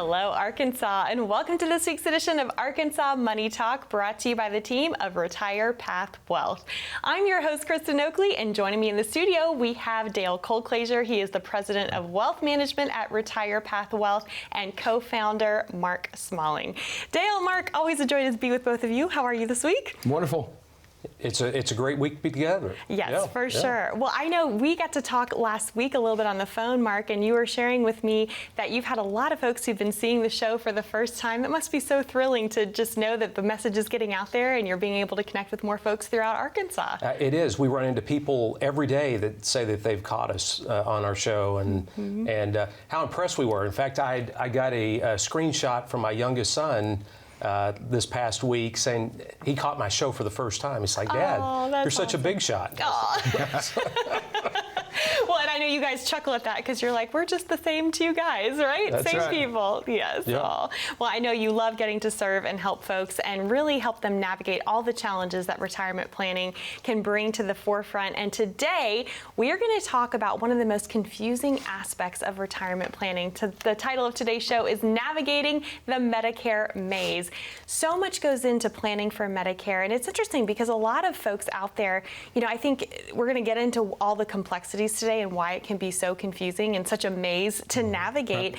Hello, Arkansas, and welcome to this week's edition of Arkansas Money Talk, brought to you by the team of Retire Path Wealth. I'm your host, Kristen Oakley, and joining me in the studio, we have Dale Colclaser. He is the president of wealth management at Retire Path Wealth, and co-founder Mark Smalling. Dale, Mark, always a joy to be with both of you. How are you this week? Wonderful. It's a great week to be together. Yes, for sure. Well, I know we got to talk last week a little bit on the phone, Mark, and you were sharing with me that you've had a lot of folks who've been seeing the show for the first time. That must be so thrilling to just know that the message is getting out there and you're being able to connect with more folks throughout Arkansas. It is. We run into people every day that say that they've caught us on our show and how impressed we were. In fact, I got a screenshot from my youngest son this past week saying he caught my show for the first time. He's like, Dad, you're such a big shot. Well, and I know you guys chuckle at that because you're like, we're just the same two guys, right? That's same right. people. Yes. Yep. Oh. Well, I know you love getting to serve and help folks and really help them navigate all the challenges that retirement planning can bring to the forefront. And today, we are going to talk about one of the most confusing aspects of retirement planning. The title of today's show is Navigating the Medicare Maze. So much goes into planning for Medicare, and it's interesting because a lot of folks out there, I think we're going to get into all the complexities today and why it can be so confusing and such a maze to navigate.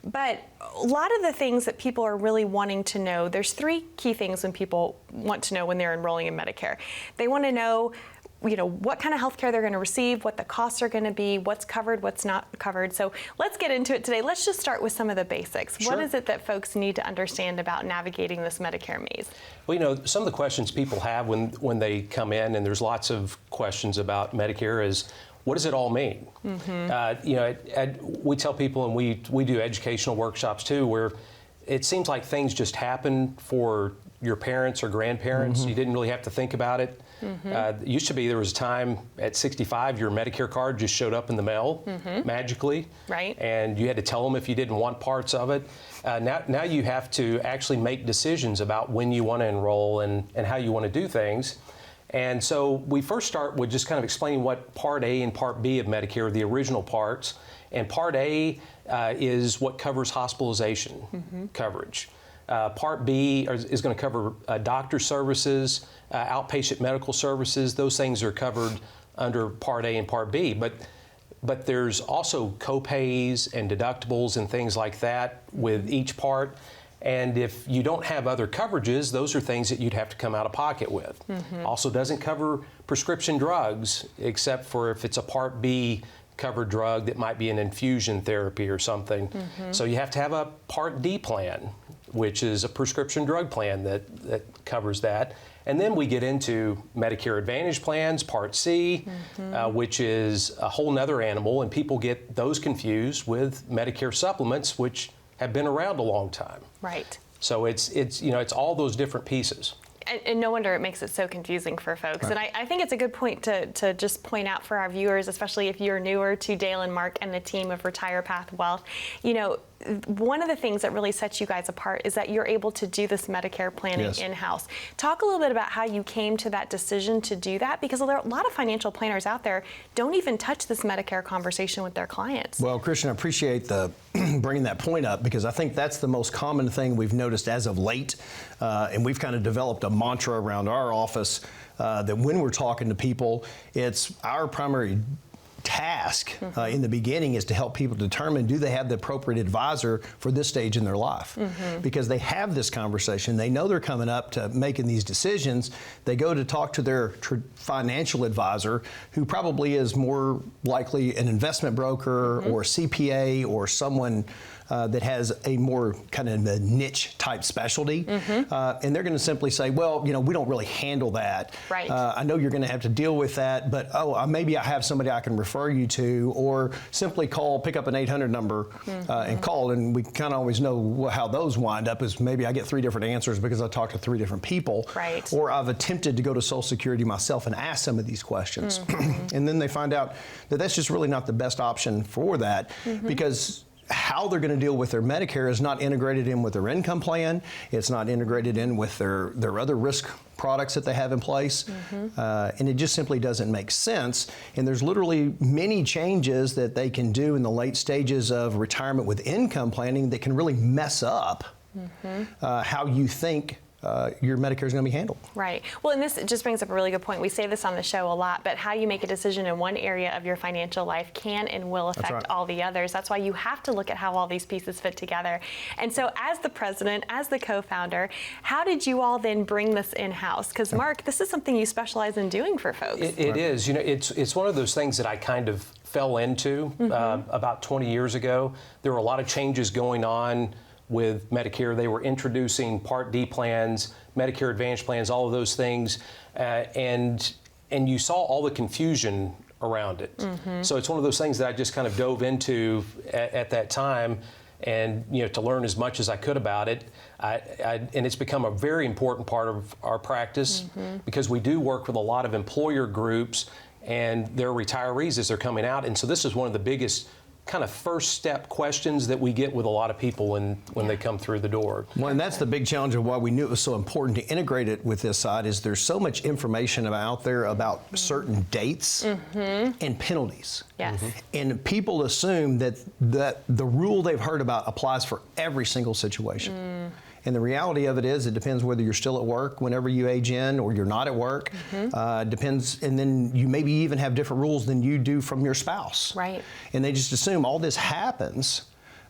But a lot of the things that people are really wanting to know, there's three key things when people want to know when they're enrolling in Medicare. They want to know what kind of health care they're going to receive, what the costs are going to be, what's covered, what's not covered. So let's get into it today. Let's just start with some of the basics. Sure. What is it that folks need to understand about navigating this Medicare maze? Well, some of the questions people have when they come in, and there's lots of questions about Medicare, is what does it all mean? We tell people, and we do educational workshops too, where it seems like things just happen for your parents or grandparents. You didn't really have to think about it. It used to be there was a time at 65 your Medicare card just showed up in the mail magically, right? And you had to tell them if you didn't want parts of it. Now you have to actually make decisions about when you want to enroll and how you want to do things. And so we first start with just kind of explaining what Part A and Part B of Medicare are, the original parts. And Part A is what covers hospitalization coverage. Part B is going to cover doctor services, outpatient medical services. Those things are covered under Part A and Part B. But there's also co-pays and deductibles and things like that with each part. And if you don't have other coverages, those are things that you'd have to come out of pocket with. Also doesn't cover prescription drugs, except for if it's a Part B covered drug that might be an infusion therapy or something. So you have to have a Part D plan, which is a prescription drug plan that covers that. And then we get into Medicare Advantage plans, Part C, which is a whole nother animal, and people get those confused with Medicare supplements, which have been around a long time. Right. So it's all those different pieces. And no wonder it makes it so confusing for folks. Right. And I think it's a good point to just point out for our viewers, especially if you're newer to Dale and Mark and the team of Retire Path Wealth. One of the things that really sets you guys apart is that you're able to do this Medicare planning in-house. Talk a little bit about how you came to that decision to do that, because there are a lot of financial planners out there don't even touch this Medicare conversation with their clients. Well, Christian, I appreciate the bringing that point up, because I think that's the most common thing we've noticed as of late, and we've kind of developed a mantra around our office that when we're talking to people, it's our primary task in the beginning is to help people determine, do they have the appropriate advisor for this stage in their life? Because they have this conversation, they know they're coming up to making these decisions, they go to talk to their financial advisor, who probably is more likely an investment broker or CPA or someone that has a more kind of a niche type specialty, and they're going to simply say, well, we don't really handle that. Right. I know you're going to have to deal with that, but maybe I have somebody I can refer you to, or simply pick up an 800 number and call, and we kind of always know how those wind up, is maybe I get 3 different answers because I talked to 3 different people. Right. Or I've attempted to go to Social Security myself and ask some of these questions. And then they find out that that's just really not the best option for that, because how they're going to deal with their Medicare is not integrated in with their income plan. It's not integrated in with their other risk products that they have in place, and it just simply doesn't make sense. And there's literally many changes that they can do in the late stages of retirement with income planning that can really mess up how you think your Medicare is going to be handled. Right. Well, and this just brings up a really good point. We say this on the show a lot, but how you make a decision in one area of your financial life can and will affect all the others. That's why you have to look at how all these pieces fit together. And so as the president, as the co-founder, how did you all then bring this in-house? Because Mark, this is something you specialize in doing for folks. It is. You know, it's one of those things that I kind of fell into about 20 years ago. There were a lot of changes going on with Medicare. They were introducing Part D plans, Medicare Advantage plans, all of those things, and you saw all the confusion around it. So it's one of those things that I just kind of dove into at that time, and to learn as much as I could about it. And it's become a very important part of our practice because we do work with a lot of employer groups and their retirees as they're coming out, and so this is one of the biggest kind of first step questions that we get with a lot of people when they come through the door. Well, and that's the big challenge of why we knew it was so important to integrate it with this side is there's so much information out there about certain dates and penalties. Yes. And people assume that the rule they've heard about applies for every single situation. And the reality of it is, it depends whether you're still at work whenever you age in or you're not at work. Depends, and then you maybe even have different rules than you do from your spouse. Right. And they just assume all this happens,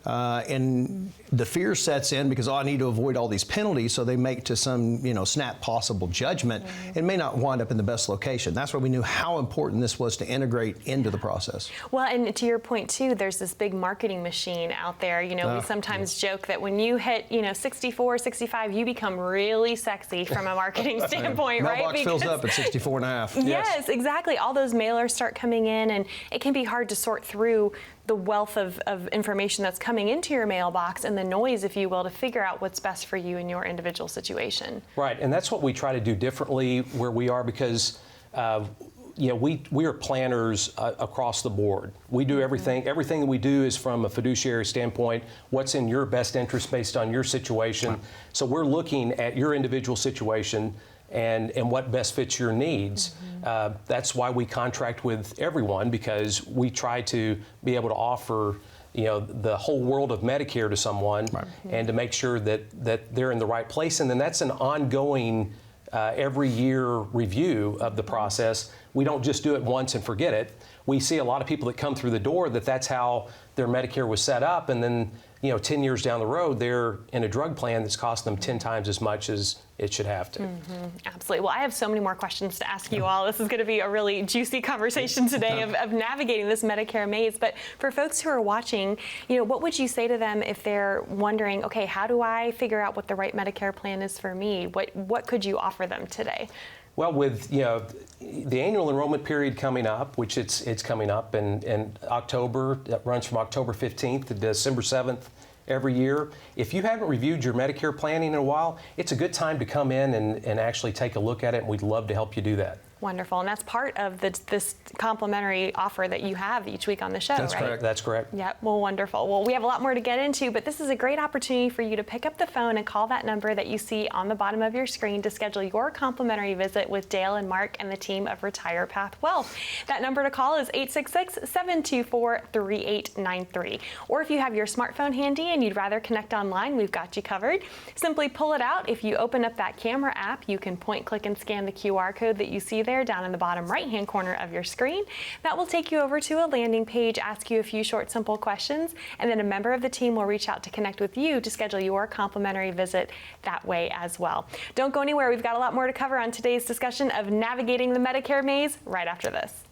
and the fear sets in because, I need to avoid all these penalties, so they make to some, snap possible judgment and may not wind up in the best location. That's why we knew how important this was to integrate into the process. Well, and to your point too, there's this big marketing machine out there. We sometimes joke that when you hit, 64, 65, you become really sexy from a marketing standpoint, right? Mailbox fills up at 64 and a half. Yes, exactly. All those mailers start coming in, and it can be hard to sort through the wealth of information that's coming into your mailbox and the noise, if you will, to figure out what's best for you in your individual situation. Right, and that's what we try to do differently where we are because we are planners across the board. We do everything. Everything that we do is from a fiduciary standpoint, what's in your best interest based on your situation. Right. So we're looking at your individual situation and what best fits your needs. That's why we contract with everyone, because we try to be able to offer the whole world of Medicare to someone, and to make sure that they're in the right place. And then that's an ongoing every year review of the process. We don't just do it once and forget it. We see a lot of people that come through the door that's how their Medicare was set up, and then 10 years down the road, they're in a drug plan that's cost them 10 times as much as it should have to. Absolutely. Well, I have so many more questions to ask you all. This is going to be a really juicy conversation today of navigating this Medicare maze. But for folks who are watching, what would you say to them if they're wondering, okay, how do I figure out what the right Medicare plan is for me? What could you offer them today? Well, with the annual enrollment period coming up, which it's coming up in October, that runs from October 15th to December 7th every year. If you haven't reviewed your Medicare planning in a while, it's a good time to come in and actually take a look at it, and we'd love to help you do that. Wonderful. And that's part of this complimentary offer that you have each week on the show, That's right? correct. That's correct. Yeah, well, wonderful. Well, we have a lot more to get into, but this is a great opportunity for you to pick up the phone and call that number that you see on the bottom of your screen to schedule your complimentary visit with Dale and Mark and the team of Retire Path Wealth. That number to call is 866-724-3893. Or if you have your smartphone handy and you'd rather connect online, we've got you covered. Simply pull it out. If you open up that camera app, you can point, click, and scan the QR code that you see there down in the bottom right-hand corner of your screen. That will take you over to a landing page, ask you a few short, simple questions, and then a member of the team will reach out to connect with you to schedule your complimentary visit that way as well. Don't go anywhere. We've got a lot more to cover on today's discussion of navigating the Medicare maze right after this.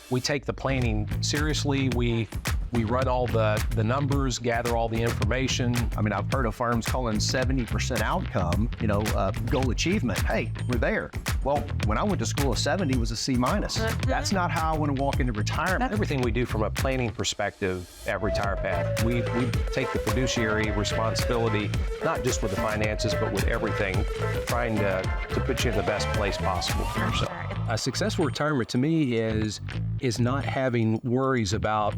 We take the planning seriously. We run all the numbers, gather all the information. I mean, I've heard of firms calling 70% outcome, goal achievement. Hey, we're there. Well, when I went to school, a 70 was a C-. That's not how I want to walk into retirement. Everything we do from a planning perspective at Retire Path, we take the fiduciary responsibility, not just with the finances, but with everything, trying to put you in the best place possible for yourself. Sure. A successful retirement to me is not having worries about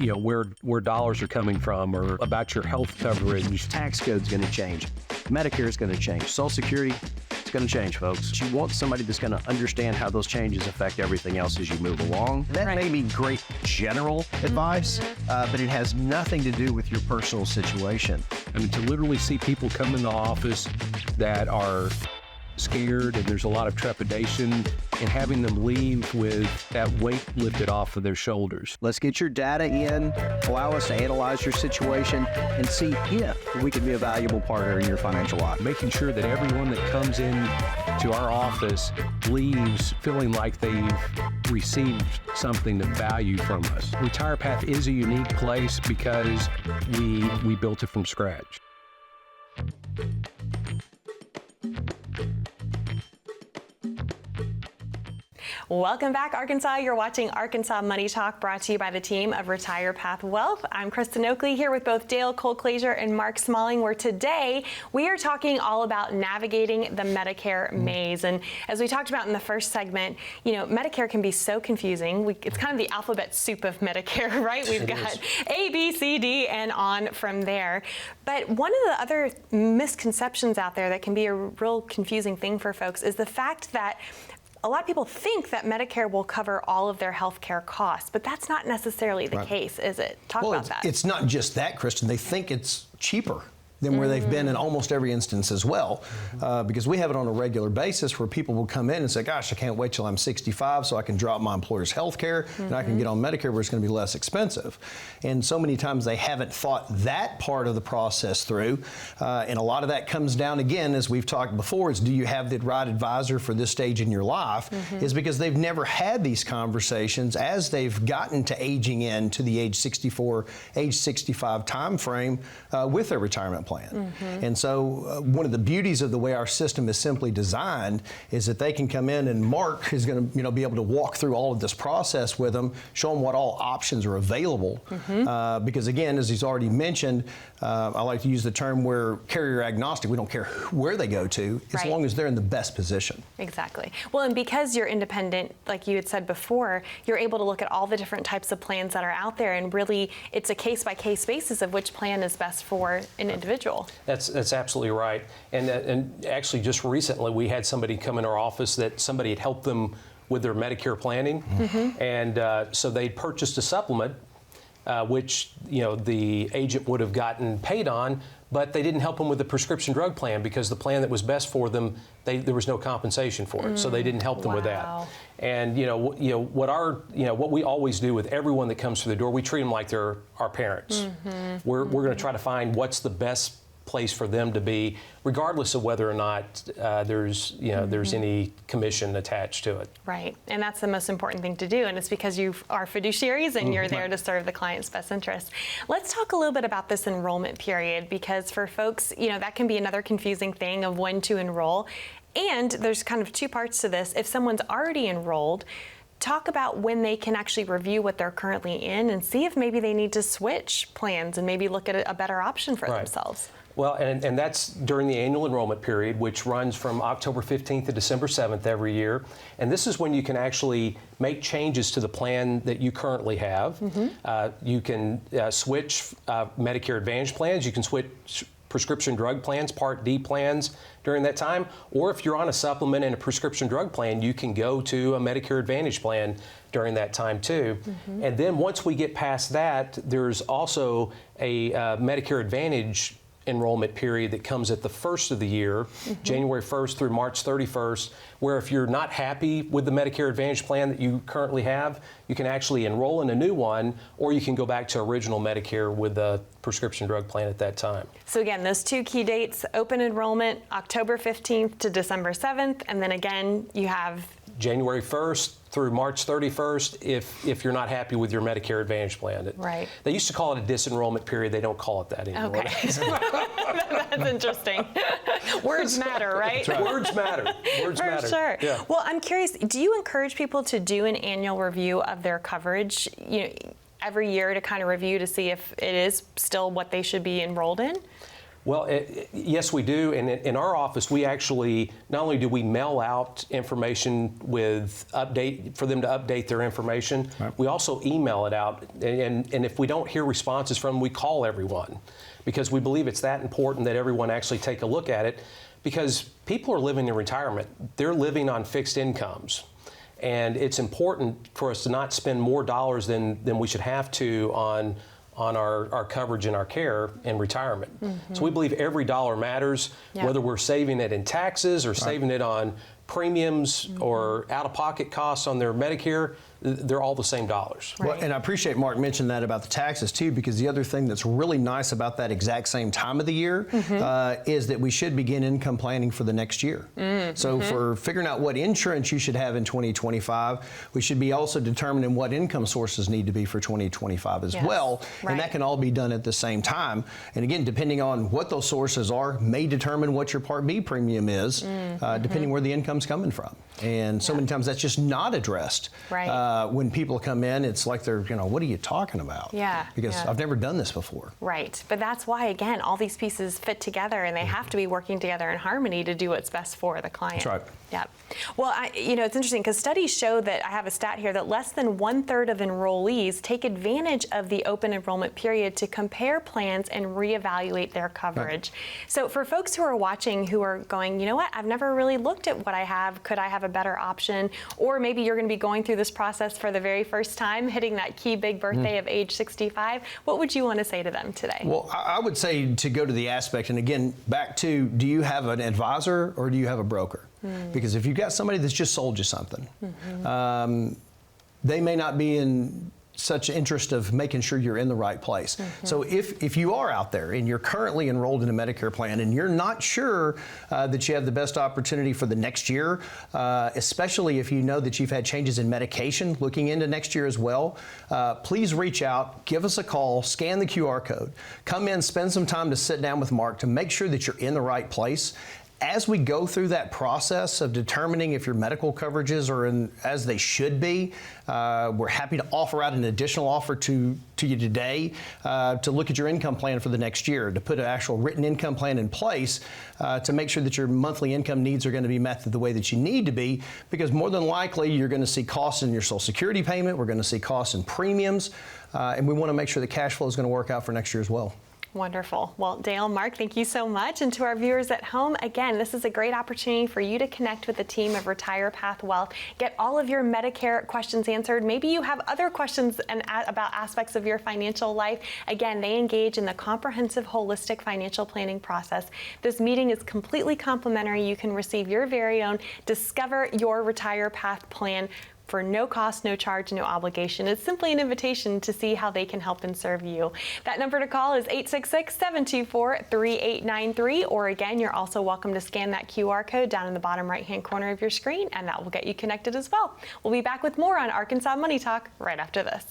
where dollars are coming from or about your health coverage. Tax code's going to change. Medicare is going to change. Social Security, it's going to change, folks. You want somebody that's going to understand how those changes affect everything else as you move along. That may be great general advice, but it has nothing to do with your personal situation. I mean, to literally see people come in the office that are scared and there's a lot of trepidation, and having them leave with that weight lifted off of their shoulders. Let's get your data in, allow us to analyze your situation, and see if we can be a valuable partner in your financial life. Making sure that everyone that comes in to our office leaves feeling like they've received something of value from us. RetirePath is a unique place because we built it from scratch. Welcome back, Arkansas. You're watching Arkansas Money Talk, brought to you by the team of RetirePath Wealth. I'm Kristen Oakley here with both Dale Cole-Clazier and Mark Smalling, where today we are talking all about navigating the Medicare maze. And as we talked about in the first segment, Medicare can be so confusing. It's kind of the alphabet soup of Medicare, right? We've got A, B, C, D, and on from there. But one of the other misconceptions out there that can be a real confusing thing for folks is the fact that a lot of people think that Medicare will cover all of their health care costs, but that's not necessarily the case, is it? Talk about that. It's not just that, Kristen. They think it's cheaper than where they've been in almost every instance as well. Because we have it on a regular basis where people will come in and say, gosh, I can't wait till I'm 65 so I can drop my employer's health care and I can get on Medicare where it's going to be less expensive. And so many times they haven't thought that part of the process through. And a lot of that comes down, again, as we've talked before, is do you have the right advisor for this stage in your life? Is because they've never had these conversations as they've gotten to aging in to the age 64, age 65 time frame with their retirement plan. And so one of the beauties of the way our system is simply designed is that they can come in, and Mark is going to be able to walk through all of this process with them, show them what all options are available. Because again, as he's already mentioned, I like to use the term we're carrier agnostic. We don't care where they go to as long as they're in the best position. Exactly. Well, and because you're independent, like you had said before, you're able to look at all the different types of plans that are out there, and really it's a case-by-case basis of which plan is best for an individual. That's absolutely right. And actually just recently we had somebody come in our office that somebody had helped them with their Medicare planning. And so they purchased a supplement, which the agent would have gotten paid on, but they didn't help them with the prescription drug plan because the plan that was best for them, there was no compensation for it, so they didn't help them with that. And what we always do with everyone that comes through the door, we treat them like they're our parents. We're going to try to find what's the best place for them to be, regardless of whether or not there's any commission attached to it. Right, and that's the most important thing to do, and it's because you are fiduciaries and you're there to serve the client's best interest. Let's talk a little bit about this enrollment period, because for folks, that can be another confusing thing of when to enroll. And there's kind of two parts to this. If someone's already enrolled, talk about when they can actually review what they're currently in and see if maybe they need to switch plans and maybe look at a better option for themselves. Well, and that's during the annual enrollment period, which runs from October 15th to December 7th every year. And this is when you can actually make changes to the plan that you currently have. You can switch Medicare Advantage plans. You can switch prescription drug plans, Part D plans during that time. Or if you're on a supplement and a prescription drug plan, you can go to a Medicare Advantage plan during that time too. And then once we get past that, there's also a Medicare Advantage enrollment period that comes at the first of the year, January 1st through March 31st, where if you're not happy with the Medicare Advantage plan that you currently have, you can actually enroll in a new one, or you can go back to original Medicare with a prescription drug plan at that time. So again, those two key dates, open enrollment, October 15th to December 7th, and then again, you have January 1st through March 31st if you're not happy with your Medicare Advantage plan. Right. They used to call it a disenrollment period. They don't call it that anymore. Okay. That's interesting. Words matter, right? Right. Words matter. Words matter. For sure. Yeah. Well, I'm curious, do you encourage people to do an annual review of their coverage, every year to kind of review to see if it is still what they should be enrolled in? Well, yes, we do. And in our office, we actually, not only do we mail out information with for them to update their information, we also email it out. And if we don't hear responses from them, we call everyone, because we believe it's that important that everyone actually take a look at it, because people are living in retirement. They're living on fixed incomes. And it's important for us to not spend more dollars than we should have to on our coverage and our care in retirement. So we believe every dollar matters, whether we're saving it in taxes or saving it on premiums or out-of-pocket costs on their Medicare. They're all the same dollars. Right. Well, and I appreciate Mark mentioned that about the taxes too, because the other thing that's really nice about that exact same time of the year is that we should begin income planning for the next year. So for figuring out what insurance you should have in 2025, we should be also determining what income sources need to be for 2025 as well. And that can all be done at the same time. And again, depending on what those sources are, may determine what your Part B premium is, depending where the income's coming from. And so many times that's just not addressed. When people come in, it's like they're, what are you talking about? Because I've never done this before. Right. But that's why, again, all these pieces fit together, and they have to be working together in harmony to do what's best for the client. That's right. Yeah. Well, it's interesting because studies show that, I have a stat here, that less than 1/3 of enrollees take advantage of the open enrollment period to compare plans and reevaluate their coverage. So for folks who are watching who are going, you know what, I've never really looked at what I have, could I have a better option? Or maybe you're going to be going through this process for the very first time, hitting that key big birthday of age 65. What would you want to say to them today? Well, I would say to go to the aspect, and again, back to, do you have an advisor or do you have a broker? Because if you've got somebody that's just sold you something, they may not be in such interest of making sure you're in the right place. So if you are out there and you're currently enrolled in a Medicare plan and you're not sure that you have the best opportunity for the next year, especially if you know that you've had changes in medication looking into next year as well, please reach out, give us a call, scan the QR code, come in, spend some time to sit down with Mark to make sure that you're in the right place. As we go through that process of determining if your medical coverages are in as they should be, we're happy to offer out an additional offer to you today to look at your income plan for the next year, to put an actual written income plan in place to make sure that your monthly income needs are going to be met the way that you need to be, because more than likely you're going to see costs in your Social Security payment, we're going to see costs in premiums, and we want to make sure the cash flow is going to work out for next year as well. Wonderful. Well, Dale, Mark, thank you so much. And to our viewers at home, again, this is a great opportunity for you to connect with the team of Retire Path Wealth, get all of your Medicare questions answered. Maybe you have other questions about aspects of your financial life. Again, they engage in the comprehensive, holistic financial planning process. This meeting is completely complimentary. You can receive your very own Discover Your Retire Path plan for no cost, no charge, no obligation. It's simply an invitation to see how they can help and serve you. That number to call is 866-724-3893, or again, you're also welcome to scan that QR code down in the bottom right-hand corner of your screen, and that will get you connected as well. We'll be back with more on Arkansas Money Talk right after this.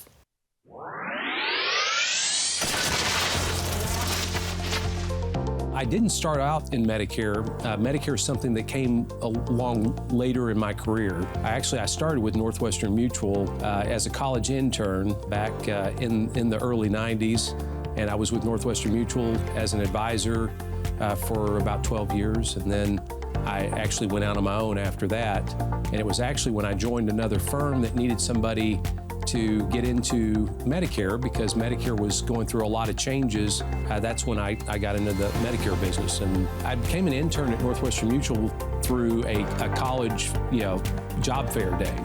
I didn't start out in Medicare. Medicare is something that came along later in my career. I started with Northwestern Mutual as a college intern back in the early 90s, and I was with Northwestern Mutual as an advisor for about 12 years, and then I actually went out on my own after that. And it was actually when I joined another firm that needed somebody to get into Medicare, because Medicare was going through a lot of changes. That's when I got into the Medicare business. And I became an intern at Northwestern Mutual through a college job fair day.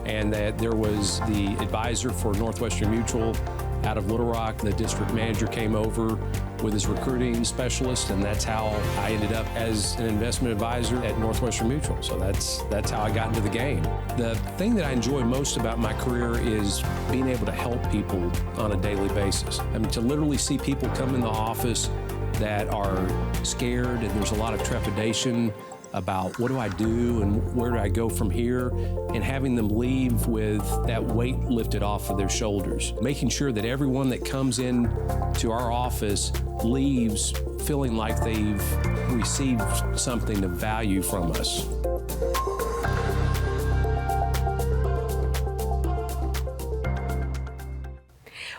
And there was the advisor for Northwestern Mutual out of Little Rock. The district manager came over with his recruiting specialist, and that's how I ended up as an investment advisor at Northwestern Mutual. So that's how I got into the game. The thing that I enjoy most about my career is being able to help people on a daily basis. I mean, to literally see people come in the office that are scared, and there's a lot of trepidation about what do I do and where do I go from here, and having them leave with that weight lifted off of their shoulders. Making sure that everyone that comes in to our office leaves feeling like they've received something of value from us.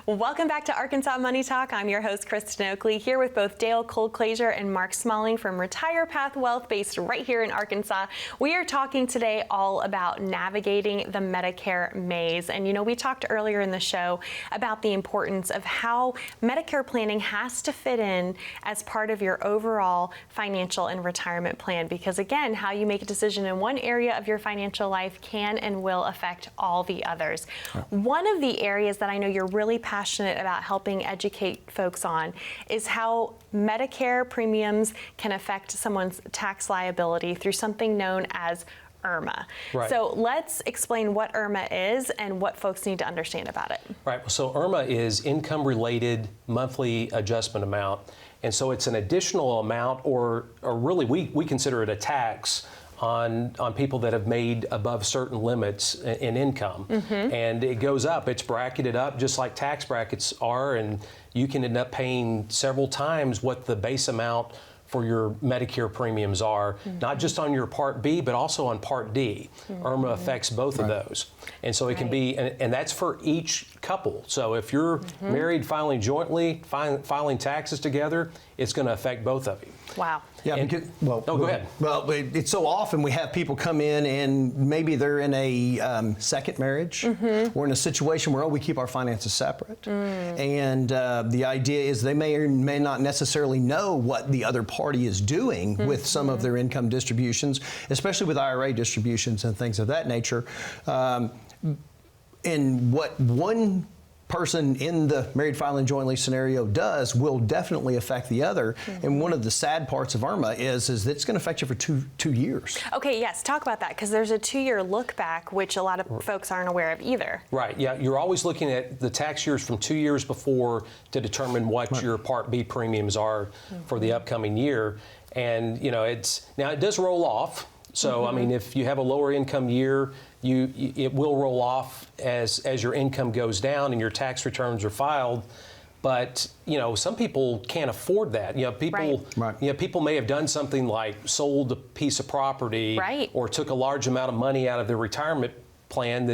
Welcome back to Arkansas Money Talk. I'm your host, Kristen Oakley, here with both Dale Cole-Clazier and Mark Smalling from Retire Path Wealth, based right here in Arkansas. We are talking today all about navigating the Medicare maze. And we talked earlier in the show about the importance of how Medicare planning has to fit in as part of your overall financial and retirement plan. Because again, how you make a decision in one area of your financial life can and will affect all the others. One of the areas that I know you're really passionate about helping educate folks on is how Medicare premiums can affect someone's tax liability through something known as IRMAA. Right. So let's explain what IRMAA is and what folks need to understand about it. Right. So IRMAA is income-related monthly adjustment amount. And so it's an additional amount, or really we consider it a tax on people that have made above certain limits in income. And it goes up. It's bracketed up just like tax brackets are, and you can end up paying several times what the base amount for your Medicare premiums are, not just on your Part B, but also on Part D. IRMAA affects both of those. And so it can be, and that's for each couple. So if you're married, filing jointly, filing taxes together, it's going to affect both of you. Wow. Yeah, because, well, go ahead. Well, it's so often we have people come in and maybe they're in a second marriage or in a situation where, we keep our finances separate. And the idea is they may or may not necessarily know what the other party is doing with some of their income distributions, especially with IRA distributions and things of that nature. And what one person in the married filing jointly scenario does will definitely affect the other. And one of the sad parts of IRMAA is that it's going to affect you for two years. Okay, yes, talk about that, because there's a 2-year look back, which a lot of folks aren't aware of either. Right, yeah, you're always looking at the tax years from 2 years before to determine what your Part B premiums are for the upcoming year. And now it does roll off. So I mean, if you have a lower income year, it will roll off as your income goes down and your tax returns are filed. But some people can't afford that. People may have done something like sold a piece of property, or took a large amount of money out of their retirement plan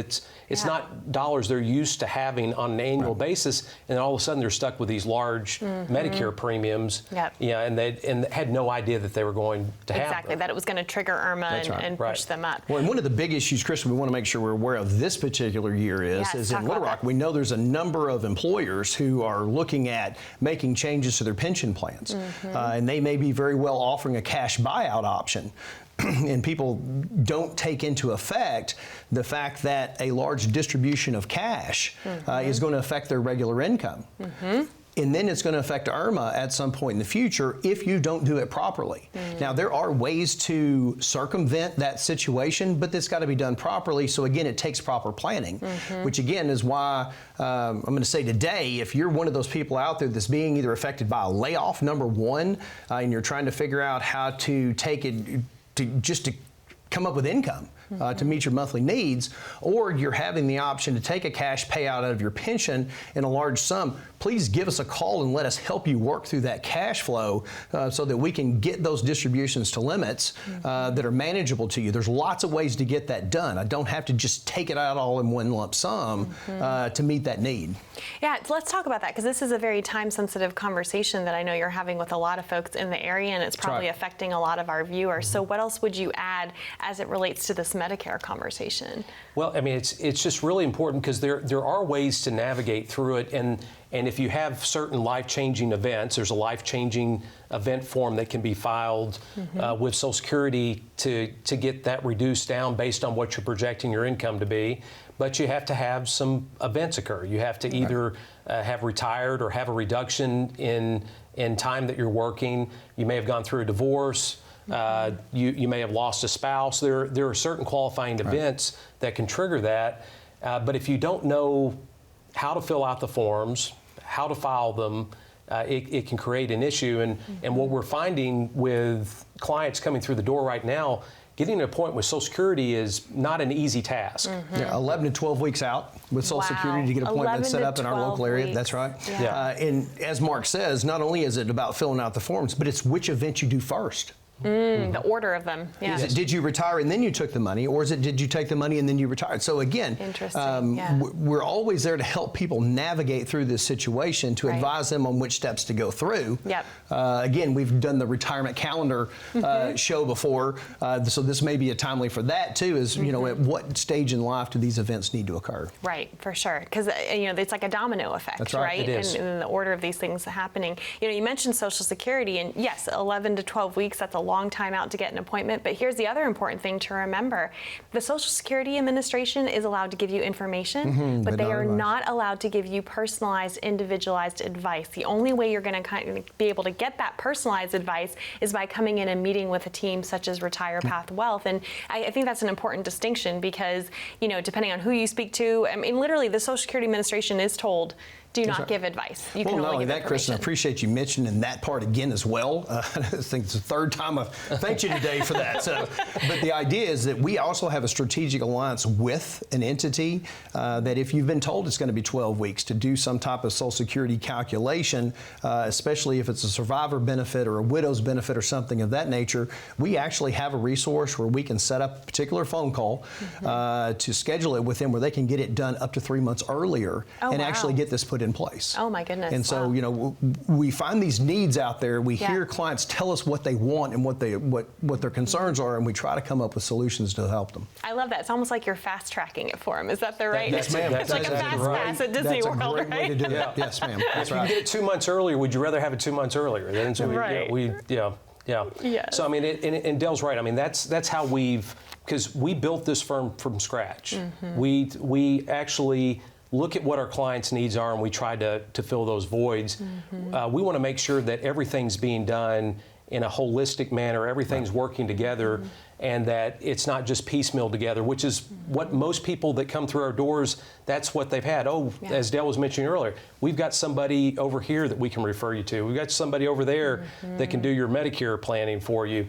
it's not dollars they're used to having on an annual basis, and all of a sudden they're stuck with these large Medicare premiums. And they had no idea that they were going to have exactly that it was going to trigger IRMAA and push them up. Well, and one of the big issues, Kristen, we want to make sure we're aware of this particular year is in Little Rock, we know there's a number of employers who are looking at making changes to their pension plans, and they may be very well offering a cash buyout option. And people don't take into effect the fact that a large distribution of cash is going to affect their regular income. And then it's going to affect IRMAA at some point in the future if you don't do it properly. Now, there are ways to circumvent that situation, but it's got to be done properly. So again, it takes proper planning, which again is why I'm going to say today, if you're one of those people out there that's being either affected by a layoff, number one, and you're trying to figure out how to take it to come up with income to meet your monthly needs, or you're having the option to take a cash payout out of your pension in a large sum, please give us a call and let us help you work through that cash flow so that we can get those distributions to limits that are manageable to you. There's lots of ways to get that done. I don't have to just take it out all in one lump sum to meet that need. Yeah, let's talk about that, because this is a very time-sensitive conversation that I know you're having with a lot of folks in the area, and it's probably affecting a lot of our viewers. So what else would you add as it relates to this Medicare conversation? Well, I mean, it's just really important, because there are ways to navigate through it, and if you have certain life-changing events, there's a life-changing event form that can be filed with Social Security to get that reduced down based on what you're projecting your income to be. But you have to have some events occur. You have to either have retired or have a reduction in time that you're working. You may have gone through a divorce. You may have lost a spouse. There are certain qualifying events that can trigger that. But if you don't know how to fill out the forms, how to file them, it can create an issue. And what we're finding with clients coming through the door right now, getting to a point with Social Security is not an easy task. 11 to 12 weeks out with Social Security to get appointments set up in our local area. That's right. And as Mark says, not only is it about filling out the forms, but it's which event you do first. The order of them. Yeah. Is it, did you retire and then you took the money, or is it did you take the money and then you retired? So again, Interesting, yeah. we're always there to help people navigate through this situation, to Right. advise them on which steps to go through. Yep. Again, we've done the retirement calendar show before, so this may be a timely for that too. Is you know, at what stage in life do these events need to occur? Right, for sure, because you know it's like a domino effect, That's right. It is. And the order of these things happening. You know, you mentioned Social Security, and yes, 11 to 12 weeks, that's a long time out to get an appointment. But here's the other important thing to remember: the Social Security Administration is allowed to give you information, but but they not are advice. not allowed to give you personalized, individualized advice. The only way you're going to kind of be able to get that personalized advice is by coming in and meeting with a team such as Retire Path Wealth. And I think that's an important distinction because, you know, depending on who you speak to, I mean, literally the Social Security Administration is told, do not right. give advice. You Well, can not only only give that, Kristen, I information. appreciate you mentioning that part again as well. I think it's the third time I've thanked you today for that. So, but the idea is that we also have a strategic alliance with an entity that if you've been told it's going to be 12 weeks to do some type of Social Security calculation, especially if it's a survivor benefit or a widow's benefit or something of that nature, we actually have a resource where we can set up a particular phone call to schedule it with them where they can get it done up to 3 months earlier and wow. actually get this put in place. Oh my goodness. And so, wow. you know, we find these needs out there. We Yeah. hear clients tell us what they want and what their concerns are, and we try to come up with solutions to help them. I love that. It's almost like you're fast tracking it for them. Is that the right? Yes, ma'am. It's like a That's fast exactly right. pass at Disney That's World, a great way to right? do it. Yeah. Yes, ma'am. That's If you can right. get it 2 months earlier, would you rather have it 2 months earlier? Then so Right. yeah. Yes. So I mean, and Dell's right. I mean, that's how because we built this firm from scratch. We actually look at what our clients' needs are, and we try to fill those voids. We want to make sure that everything's being done in a holistic manner, everything's working together, and that it's not just piecemeal together, which is what most people that come through our doors, that's what they've had. Oh, Yeah. as Dell was mentioning earlier, we've got somebody over here that we can refer you to. We've got somebody over there that can do your Medicare planning for you.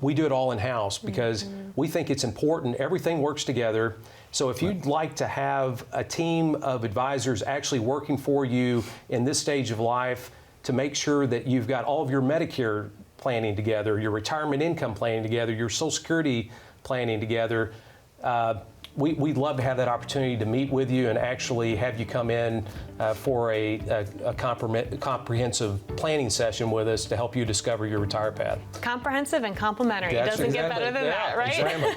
We do it all in-house because we think it's important. Everything works together. So if you'd like to have a team of advisors actually working for you in this stage of life to make sure that you've got all of your Medicare planning together, your retirement income planning together, your Social Security planning together, we'd love to have that opportunity to meet with you and actually have you come in for a comprehensive planning session with us to help you discover your retire path. Comprehensive and complimentary. That's Doesn't get exactly- better than yeah, that, right? exactly.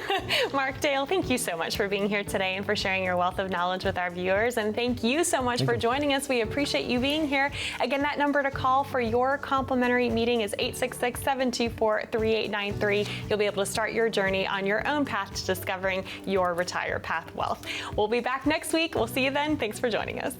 Mark, Dale, thank you so much for being here today and for sharing your wealth of knowledge with our viewers. And thank you so much for joining us. We appreciate you being here. Again, that number to call for your complimentary meeting is 866-724-3893. You'll be able to start your journey on your own path to discovering your retire path wealth. We'll be back next week. We'll see you then. Thanks for joining us.